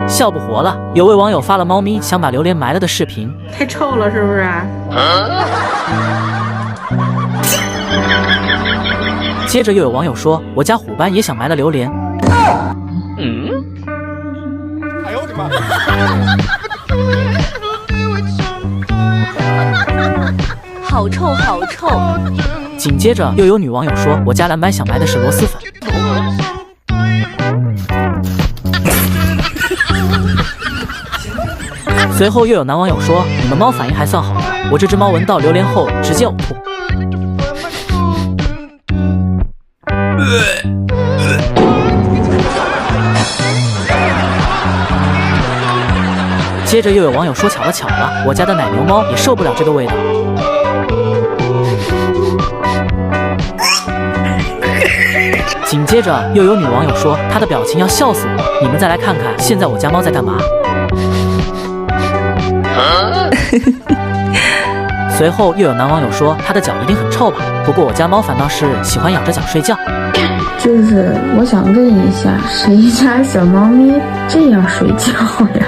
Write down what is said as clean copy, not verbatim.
笑不活了。有位网友发了猫咪想把榴莲埋了的视频，太臭了是不是？接着又有网友说，我家虎斑也想埋了榴莲。哎呦我的妈！好臭好臭！紧接着又有女网友说，我家蓝白想埋的是螺蛳粉。随后又有男网友说，你们猫反应还算好的，我这只猫闻到榴莲后直接呕吐。接着又有网友说，巧了，我家的奶牛猫也受不了这个味道。紧接着又有女网友说，她的表情要笑死我，你们再来看看现在我家猫在干嘛。随后又有男网友说，他的脚一定很臭吧，不过我家猫反倒是喜欢咬着脚睡觉。就是我想问一下，谁家小猫咪这样睡觉呀？